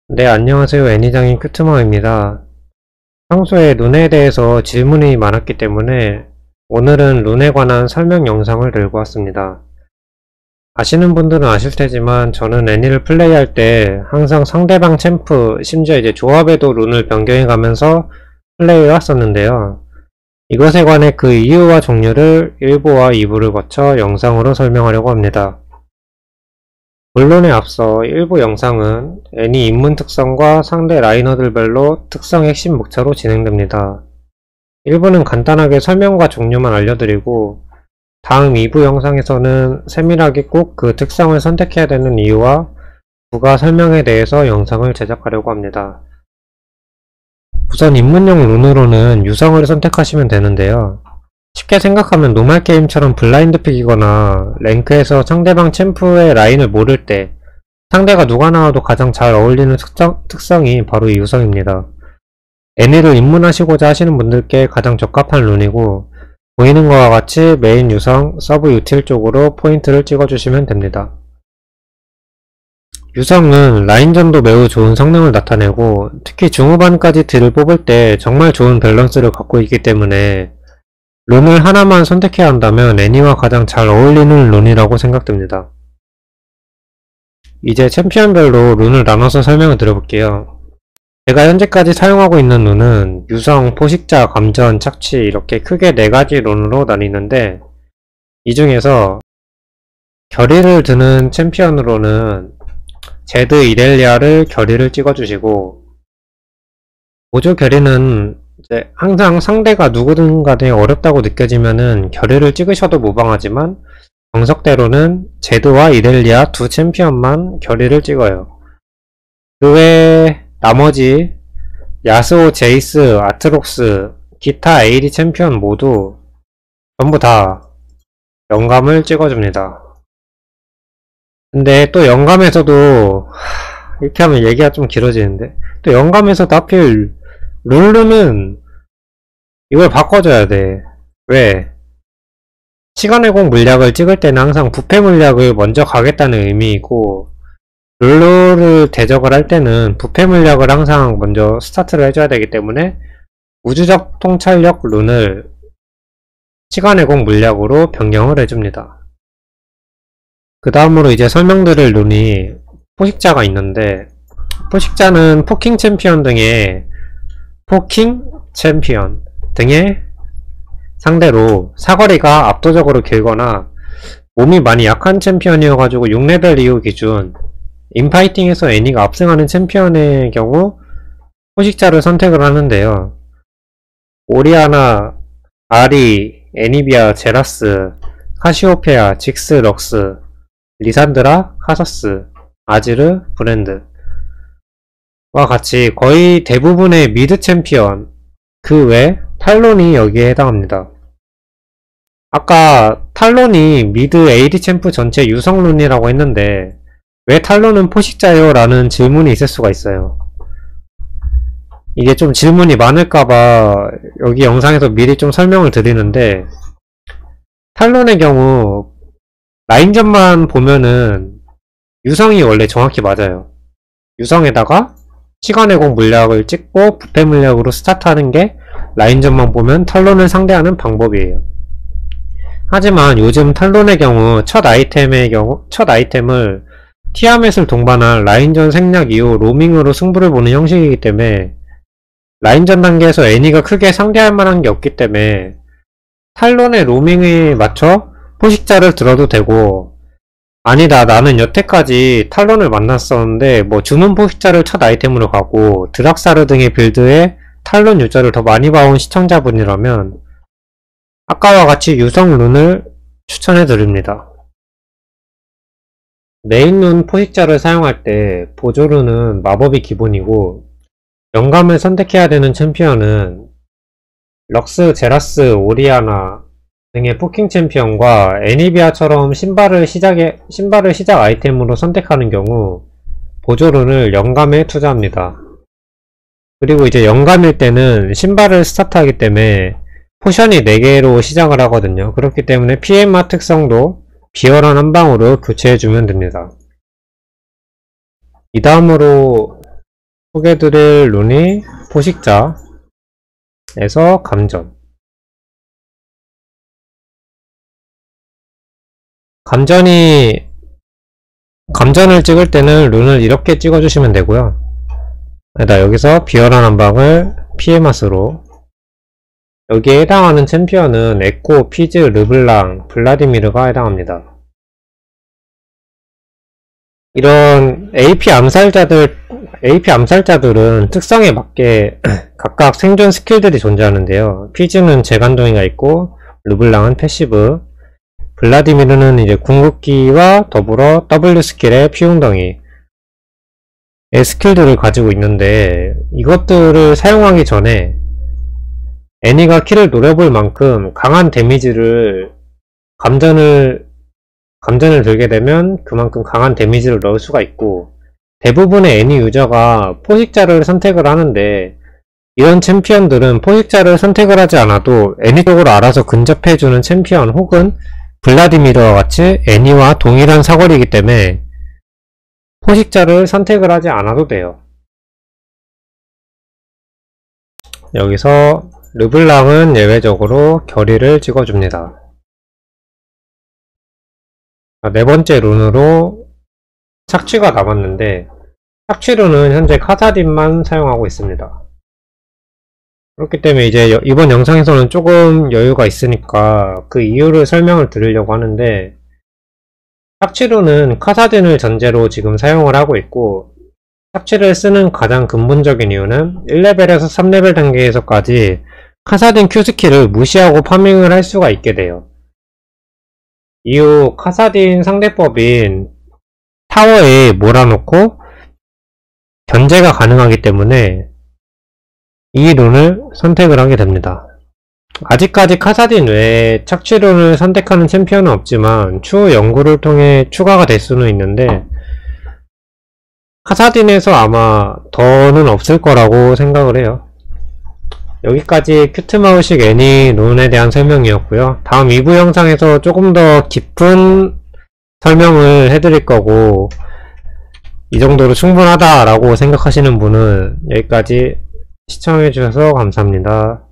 네, 안녕하세요. 애니장인 큐트머입니다. 평소에 룬에 대해서 질문이 많았기 때문에 오늘은 룬에 관한 설명 영상을 들고 왔습니다. 아시는 분들은 아실 테지만 저는 애니를 플레이할 때 항상 상대방 챔프, 심지어 이제 조합에도 룬을 변경해 가면서 플레이해 왔었는데요. 이것에 관해 그 이유와 종류를 1부와 2부를 거쳐 영상으로 설명하려고 합니다. 본론에 앞서 일부 영상은 애니 인문 특성과 상대 라이너들별로 특성 핵심 목차로 진행됩니다. 1부는 간단하게 설명과 종류만 알려드리고 다음 2부 영상에서는 세밀하게 꼭 그 특성을 선택해야 되는 이유와 부가 설명에 대해서 영상을 제작하려고 합니다. 우선 입문용 룬으로는 유성을 선택하시면 되는데요. 쉽게 생각하면 노말 게임처럼 블라인드 픽이거나 랭크에서 상대방 챔프의 라인을 모를 때 상대가 누가 나와도 가장 잘 어울리는 특성이 바로 이 유성입니다. 애니를 입문하시고자 하시는 분들께 가장 적합한 룬이고 보이는 것과 같이 메인 유성, 서브 유틸 쪽으로 포인트를 찍어주시면 됩니다. 유성은 라인전도 매우 좋은 성능을 나타내고 특히 중후반까지 딜을 뽑을 때 정말 좋은 밸런스를 갖고 있기 때문에 룬을 하나만 선택해야 한다면 애니와 가장 잘 어울리는 룬이라고 생각됩니다. 이제 챔피언별로 룬을 나눠서 설명을 드려볼게요. 제가 현재까지 사용하고 있는 룬은 유성, 포식자, 감전, 착취 이렇게 크게 4가지 룬으로 나뉘는데 이 중에서 결의를 드는 챔피언으로는 제드 이렐리아를 결의를 찍어주시고 보조 결의는 이제 항상 상대가 누구든 간에 어렵다고 느껴지면은 결의를 찍으셔도 무방하지만 정석대로는 제드와 이렐리아 두 챔피언만 결의를 찍어요. 그 외에 나머지 야스오, 제이스, 아트록스, 기타 AD 챔피언 모두 전부 다 영감을 찍어줍니다. 근데 또 영감에서도 이렇게 하면 얘기가 좀 길어지는데 또 영감에서도 하필 룰루는 이걸 바꿔줘야 돼. 왜? 시간의 공 물약을 찍을 때는 항상 부패 물약을 먼저 가겠다는 의미이고 룰루를 대적을 할 때는 부패 물약을 항상 먼저 스타트를 해줘야 되기 때문에 우주적 통찰력 룬을 시간의 공 물약으로 변경을 해줍니다. 그 다음으로 이제 설명드릴 룬이 포식자가 있는데 포식자는 포킹 챔피언 등의 상대로 사거리가 압도적으로 길거나 몸이 많이 약한 챔피언이어가지고 6레벨 이후 기준 인파이팅에서 애니가 압승하는 챔피언의 경우 포식자를 선택을 하는데요. 오리아나, 아리, 애니비아, 제라스, 카시오페아, 직스, 럭스, 리산드라, 카서스, 아지르, 브랜드 와 같이 거의 대부분의 미드 챔피언 그 외 탈론이 여기에 해당합니다. 아까 탈론이 미드 AD 챔프 전체 유성룬이라고 했는데 왜 탈론은 포식자요? 라는 질문이 있을 수가 있어요. 이게 좀 질문이 많을까봐 여기 영상에서 미리 좀 설명을 드리는데 탈론의 경우 라인전만 보면은 유성이 원래 정확히 맞아요. 유성에다가 시간의 공 물약을 찍고 부패 물약으로 스타트하는 게 라인전만 보면 탈론을 상대하는 방법이에요. 하지만 요즘 탈론의 경우 첫 아이템을 티아멧을 동반한 라인전 생략 이후 로밍으로 승부를 보는 형식이기 때문에 라인전 단계에서 애니가 크게 상대할 만한 게 없기 때문에 탈론의 로밍에 맞춰 포식자를 들어도 되고 아니다 나는 여태까지 탈론을 만났었는데 뭐 주문 포식자를 첫 아이템으로 가고 드락사르 등의 빌드에 탈론 유저를 더 많이 봐온 시청자분이라면 아까와 같이 유성 룬을 추천해드립니다. 메인 룬 포식자를 사용할 때 보조 룬은 마법이 기본이고 영감을 선택해야 되는 챔피언은 럭스, 제라스, 오리아나 등의 포킹 챔피언과 애니비아처럼 신발을 시작 아이템으로 선택하는 경우 보조룬을 영감에 투자합니다. 그리고 이제 영감일 때는 신발을 스타트하기 때문에 포션이 4개로 시작을 하거든요. 그렇기 때문에 PMR 특성도 비열한 한방으로 교체해주면 됩니다. 이 다음으로 소개드릴 룬이 포식자에서 감전. 감전을 찍을 때는 룬을 이렇게 찍어주시면 되고요. 여기서 비열한 한방을 피해맛으로, 여기에 해당하는 챔피언은 에코, 피즈, 르블랑, 블라디미르가 해당합니다. 이런 AP 암살자들은 특성에 맞게 각각 생존 스킬들이 존재하는데요. 피즈는 재간동이가 있고, 르블랑은 패시브, 블라디미르는 이제 궁극기와 더불어 W 스킬의 피웅덩이의 스킬들을 가지고 있는데, 이것들을 사용하기 전에 애니가 키를 노려볼 만큼 강한 데미지를 감전을 들게 되면 그만큼 강한 데미지를 넣을 수가 있고, 대부분의 애니 유저가 포식자를 선택을 하는데, 이런 챔피언들은 포식자를 선택을 하지 않아도 애니 쪽으로 알아서 근접해주는 챔피언 혹은 블라디미르와 같이 애니와 동일한 사거리이기 때문에 포식자를 선택을 하지 않아도 돼요. 여기서 르블랑은 예외적으로 결의를 찍어줍니다. 네 번째 룬으로 착취가 남았는데, 착취룬은 현재 카사딘만 사용하고 있습니다. 그렇기 때문에 이제 이번 영상에서는 조금 여유가 있으니까 그 이유를 설명을 드리려고 하는데, 착취룬은 카사딘을 전제로 지금 사용을 하고 있고, 착취를 쓰는 가장 근본적인 이유는 1레벨에서 3레벨 단계에서까지 카사딘 Q스킬을 무시하고 파밍을 할 수가 있게 돼요. 이후 카사딘 상대법인 타워에 몰아놓고 견제가 가능하기 때문에 이 룬을 선택을 하게 됩니다. 아직까지 카사딘 외에 착취룬을 선택하는 챔피언은 없지만 추후 연구를 통해 추가가 될 수는 있는데, 카사딘에서 아마 더는 없을 거라고 생각을 해요. 여기까지 큐트마우식 애니 룬에 대한 설명이었고요. 다음 2부 영상에서 조금 더 깊은 설명을 해드릴 거고, 이 정도로 충분하다라고 생각하시는 분은 여기까지 시청해주셔서 감사합니다.